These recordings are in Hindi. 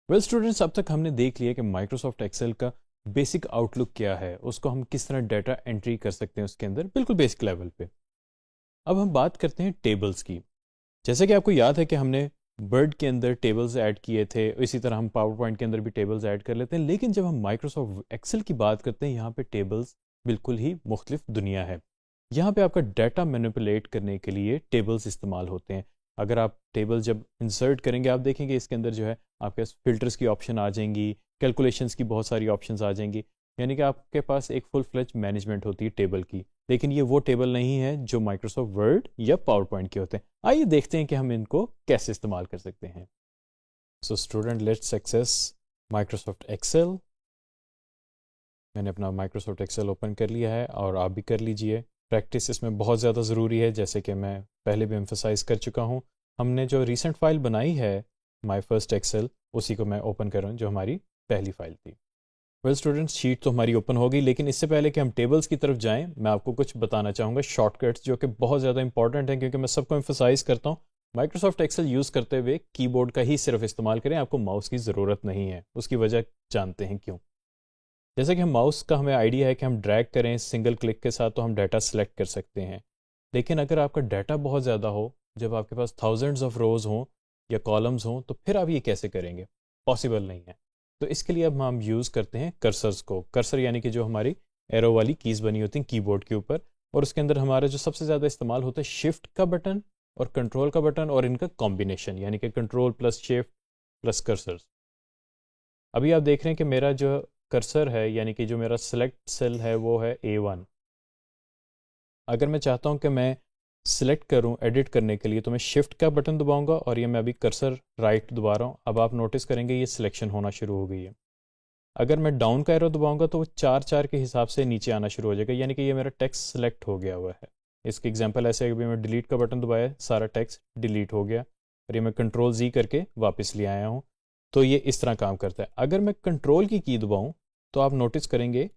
वेल स्टूडेंट्स, अब तक हमने देख लिया कि माइक्रोसॉफ्ट एक्सेल का बेसिक आउटलुक क्या है, उसको हम किस तरह डाटा एंट्री कर सकते हैं उसके अंदर बिल्कुल बेसिक लेवल पे। अब हम बात करते हैं टेबल्स की। जैसे कि आपको याद है कि हमने वर्ड के अंदर टेबल्स ऐड किए थे, इसी तरह हम पावर पॉइंट के अंदर भी टेबल्स ऐड कर लेते हैं। लेकिन जब हम माइक्रोसॉफ्ट एक्सेल की बात करते हैं, यहाँ पे टेबल्स बिल्कुल ही मुख्तलिफ दुनिया है। यहाँ पे आपका डाटा मैनिपुलेट करने के लिए टेबल्स इस्तेमाल होते हैं। अगर आप टेबल जब इंसर्ट करेंगे, आप देखेंगे इसके अंदर जो है आपके पास फिल्टर्स की ऑप्शन आ जाएंगी, कैलकुलेशंस की बहुत सारी ऑप्शंस आ जाएंगी। यानी कि आपके पास एक फुल फ्लेज मैनेजमेंट होती है टेबल की। लेकिन ये वो टेबल नहीं है जो माइक्रोसॉफ्ट वर्ड या पावर पॉइंट के होते हैं। आइए देखते हैं कि हम इनको कैसे इस्तेमाल कर सकते हैं। So student, let's access Microsoft Excel. मैंने अपना माइक्रोसॉफ्ट एक्सेल ओपन कर लिया है और आप भी कर लीजिए। प्रैक्टिस इसमें बहुत ज़्यादा ज़रूरी है, जैसे कि मैं पहले भी एम्फोसाइज़ कर चुका हूँ। हमने जो रीसेंट फाइल बनाई है माई फर्स्ट एक्सेल, उसी को मैं ओपन कर रहा हूँ, जो हमारी पहली फाइल थी। वेल स्टूडेंट्स, शीट तो हमारी ओपन हो गई, लेकिन इससे पहले कि हम टेबल्स की तरफ जाएं, मैं आपको कुछ बताना चाहूँगा शॉर्टकट्स जो कि बहुत ज़्यादा इंपॉर्टेंट हैं, क्योंकि मैं सबको एम्फोसाइज़ करता हूँ माइक्रोसॉफ्ट एक्सेल यूज़ करते हुए कीबोर्ड का ही सिर्फ इस्तेमाल करें, आपको माउस की ज़रूरत नहीं है। उसकी वजह जानते हैं क्यों। जैसे कि हम माउस का हमें आइडिया है कि हम ड्रैग करें सिंगल क्लिक के साथ तो हम डाटा सेलेक्ट कर सकते हैं। लेकिन अगर आपका डाटा बहुत ज़्यादा हो, जब आपके पास थाउजेंड्स ऑफ रोज़ हों या कॉलम्स हों, तो फिर आप ये कैसे करेंगे? पॉसिबल नहीं है। तो इसके लिए अब हम यूज़ करते हैं कर्सर्स को। कर्सर यानी कि जो हमारी एरो वाली कीज़ बनी होती हैं कीबोर्ड के ऊपर, और उसके अंदर हमारा जो सबसे ज़्यादा इस्तेमाल होता है शिफ्ट का बटन और कंट्रोल का बटन, और इनका कॉम्बिनेशन यानी कि control plus shift plus cursors. अभी आप देख रहे हैं कि मेरा जो कर्सर है, यानी कि जो मेरा सेलेक्ट सेल है, वो है A1। अगर मैं चाहता हूं कि मैं सिलेक्ट करूं एडिट करने के लिए, तो मैं शिफ्ट का बटन दबाऊंगा और ये मैं अभी कर्सर राइट दबा रहा हूं। अब आप नोटिस करेंगे ये सिलेक्शन होना शुरू हो गई है। अगर मैं डाउन का एरो दबाऊंगा तो वो चार चार के हिसाब से नीचे आना शुरू हो जाएगा, यानी कि ये मेरा टेक्स्ट सेलेक्ट हो गया हुआ है। इसकी एग्जांपल ऐसे है कि मैं डिलीट का बटन दबाया, सारा टेक्स्ट डिलीट हो गया, और ये मैं कंट्रोल Z करके वापस ले आया हूँ। तो ये इस तरह काम करता है। अगर मैं कंट्रोल की दबाऊं, तो आप नोटिस करेंगे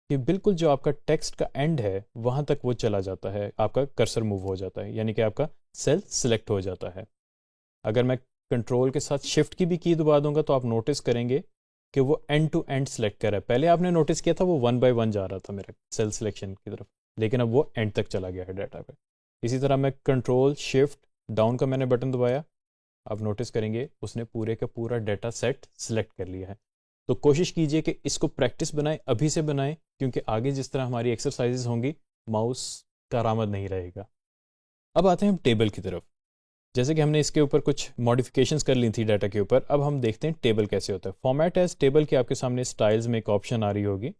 कि बिल्कुल जो आपका टेक्स्ट का एंड है वहां तक वो चला जाता है, आपका कर्सर मूव हो जाता है, यानी कि आपका सेल सिलेक्ट हो जाता है। अगर मैं कंट्रोल के साथ शिफ्ट की भी की दबा दूंगा, तो आप नोटिस करेंगे कि वो एंड टू एंड सेलेक्ट कर रहा है। पहले आपने नोटिस किया था वो 1 बाय 1 जा रहा था मेरा सेल सिलेक्शन की तरफ, लेकिन अब वो एंड तक चला गया है डाटा पे। इसी तरह मैं कंट्रोल शिफ्ट डाउन का मैंने बटन दबाया, आप नोटिस करेंगे उसने पूरे का पूरा डाटा सेट सिलेक्ट कर लिया है। तो कोशिश कीजिए कि इसको प्रैक्टिस बनाएं, अभी से बनाएं, क्योंकि आगे जिस तरह हमारी एक्सरसाइजेज होंगी माउस कारआमद नहीं रहेगा। अब आते हैं हम टेबल की तरफ। जैसे कि हमने इसके ऊपर कुछ मॉडिफिकेशंस कर ली थी डाटा के ऊपर, अब हम देखते हैं टेबल कैसे होता है। फॉर्मेट एज टेबल के आपके सामने स्टाइल्स में एक ऑप्शन आ रही होगी,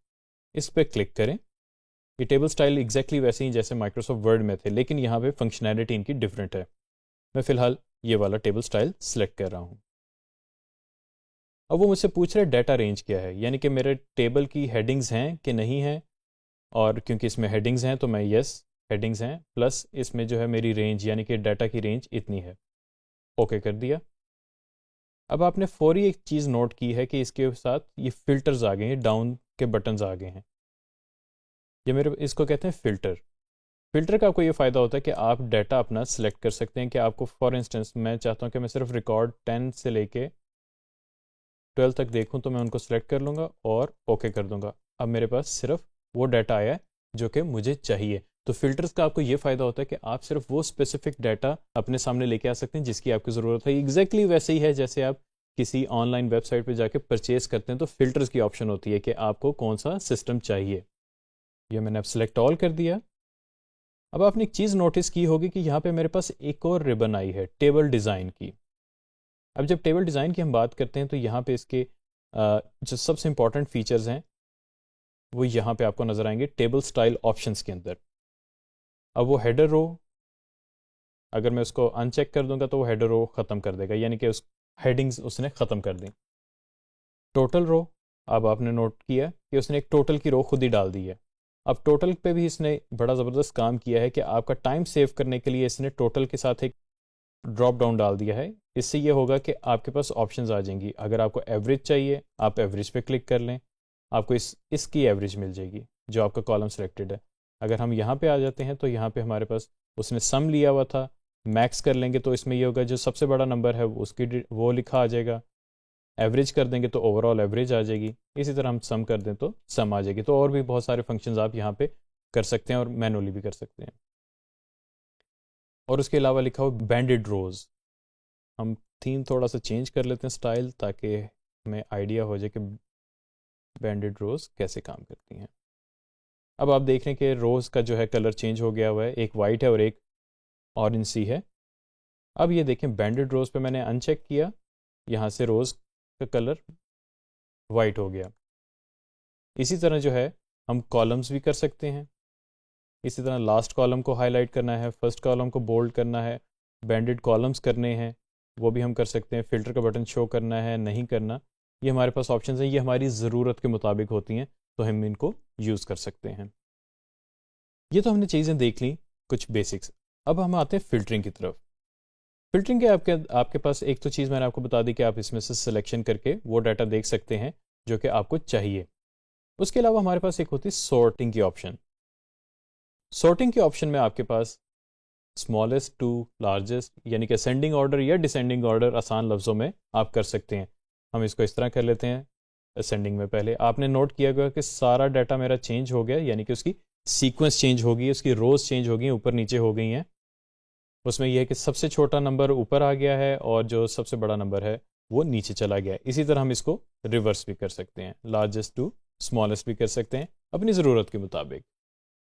इस पर क्लिक करें। ये टेबल स्टाइल एग्जैक्टली वैसे ही जैसे माइक्रोसॉफ्ट वर्ड में थे, लेकिन यहाँ पे फंक्शनैलिटी इनकी डिफरेंट है। मैं फिलहाल ये वाला टेबल स्टाइल सेलेक्ट कर रहा हूँ। अब वो मुझसे पूछ रहे डाटा रेंज क्या है, यानी कि मेरे टेबल की हेडिंग्स हैं कि नहीं है, और क्योंकि इसमें हेडिंग्स हैं तो मैं यस, हेडिंग्स हैं, प्लस इसमें जो है मेरी रेंज यानी कि डाटा की रेंज इतनी है। ओके कर दिया। अब आपने फौरी एक चीज़ नोट की है कि इसके साथ ये फिल्टर्स आ गए हैं, डाउन के बटन्स आ गए हैं। ये मेरे इसको कहते हैं फ़िल्टर। फ़िल्टर का आपको ये फ़ायदा होता है कि आप डाटा अपना सेलेक्ट कर सकते हैं कि आपको फॉर इंस्टेंस मैं चाहता हूँ कि मैं सिर्फ रिकॉर्ड 10 से लेके 12 तक देखूं, तो मैं उनको सेलेक्ट कर लूँगा और ओके कर दूंगा। अब मेरे पास सिर्फ वो डाटा आया है जो कि मुझे चाहिए। तो फिल्टर्स का आपको ये फ़ायदा होता है कि आप सिर्फ वो स्पेसिफिक डाटा अपने सामने लेके आ सकते हैं जिसकी आपकी ज़रूरत है। एग्जैक्टली वैसे ही है जैसे आप किसी ऑनलाइन वेबसाइट पर जाके परचेज करते हैं, तो फिल्टर्स की ऑप्शन होती है कि आपको कौन सा सिस्टम चाहिए। ये मैंने अब सेलेक्ट ऑल कर दिया। अब आपने एक चीज़ नोटिस की होगी कि यहाँ पे मेरे पास एक और रिबन आई है टेबल डिज़ाइन की। अब जब टेबल डिज़ाइन की हम बात करते हैं, तो यहाँ पे इसके जो सबसे इंपॉर्टेंट फीचर्स हैं वो यहाँ पे आपको नज़र आएंगे टेबल स्टाइल ऑप्शंस के अंदर। अब वो हेडर रो, अगर मैं उसको अनचेक कर दूंगा तो वो हेडर रो ख़त्म कर देगा, यानी कि उस हेडिंग्स उसने ख़त्म कर दी। टोटल रो, अब आपने नोट किया कि उसने एक टोटल की रो खुद ही डाल दी है। अब टोटल पे भी इसने बड़ा ज़बरदस्त काम किया है कि आपका टाइम सेव करने के लिए इसने टोटल के साथ एक ड्रॉप डाउन डाल दिया है। इससे ये होगा कि आपके पास ऑप्शंस आ जाएंगी। अगर आपको एवरेज चाहिए, आप एवरेज पे क्लिक कर लें, आपको इसकी एवरेज मिल जाएगी जो आपका कॉलम सेलेक्टेड है। अगर हम यहाँ पे आ जाते हैं, तो यहाँ पे हमारे पास उसने सम लिया हुआ था, मैक्स कर लेंगे तो इसमें ये होगा जो सबसे बड़ा नंबर है उसकी वो लिखा आ जाएगा। एवरेज कर देंगे तो ओवरऑल एवरेज आ जाएगी, इसी तरह हम सम कर दें तो सम आ जाएगी। तो और भी बहुत सारे फंक्शंस आप यहाँ पे कर सकते हैं और मैनुअली भी कर सकते हैं। और उसके अलावा लिखा हो बैंडेड रोज। हम थीम थोड़ा सा चेंज कर लेते हैं स्टाइल, ताकि हमें आइडिया हो जाए कि बैंडेड रोज कैसे काम करती हैं। अब आप देख रहे हैं कि रोज का जो है कलर चेंज हो गया हुआ है, एक वाइट है और एक ऑरेंज सी है। अब ये देखें बैंडेड रोज पे मैंने अनचेक किया, यहाँ से रोज का कलर वाइट हो गया। इसी तरह जो है हम कॉलम्स भी कर सकते हैं। इसी तरह लास्ट कॉलम को हाईलाइट करना है, फर्स्ट कॉलम को बोल्ड करना है, बैंडेड कॉलम्स करने हैं, वो भी हम कर सकते हैं। फिल्टर का बटन शो करना है, नहीं करना, ये हमारे पास ऑप्शन हैं। ये हमारी ज़रूरत के मुताबिक होती हैं, तो हम इनको यूज़ कर सकते हैं। ये तो हमने चीज़ें देख ली, कुछ बेसिक्स। अब हम आते हैं फ़िल्टरिंग की तरफ। फ़िल्टरिंग के आपके पास एक तो चीज़ मैंने आपको बता दी कि आप इसमें से सिलेक्शन करके वो डाटा देख सकते हैं जो कि आपको चाहिए। उसके अलावा हमारे पास एक होती है सॉर्टिंग की ऑप्शन। सॉर्टिंग के ऑप्शन में आपके पास स्मॉलेस्ट टू लार्जेस्ट, यानी कि असेंडिंग ऑर्डर या डिसेंडिंग ऑर्डर आसान लफ्ज़ों में आप कर सकते हैं। हम इसको इस तरह कर लेते हैं, असेंडिंग में पहले आपने नोट किया गया कि सारा डाटा मेरा चेंज हो गया, यानी कि उसकी सीक्वेंस चेंज हो गई, उसकी रोज चेंज हो गई, ऊपर नीचे हो गई हैं। उसमें यह है कि सबसे छोटा नंबर ऊपर आ गया है और जो सबसे बड़ा नंबर है वो नीचे चला गया है। इसी तरह हम इसको रिवर्स भी कर सकते हैं, लार्जेस्ट टू स्मॉलेस्ट भी कर सकते हैं अपनी ज़रूरत के मुताबिक।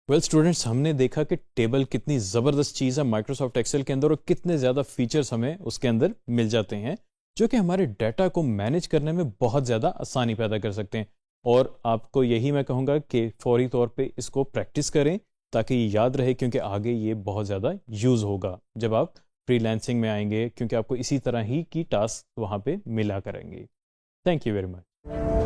वेल स्टूडेंट्स, हमने देखा कि टेबल कितनी ज़बरदस्त चीज़ है माइक्रोसॉफ्ट एक्सेल के अंदर और कितने ज़्यादा फीचर्स हमें उसके अंदर मिल जाते हैं जो कि हमारे डाटा को मैनेज करने में बहुत ज़्यादा आसानी पैदा कर सकते हैं। और आपको यही मैं कहूँगा कि फौरी तौर पे इसको प्रैक्टिस करें ताकि ये याद रहे, क्योंकि आगे ये बहुत ज़्यादा यूज़ होगा जब आप फ्रीलांसिंग में आएंगे, क्योंकि आपको इसी तरह ही की टास्क वहाँ पे मिला करेंगे। Thank you very much.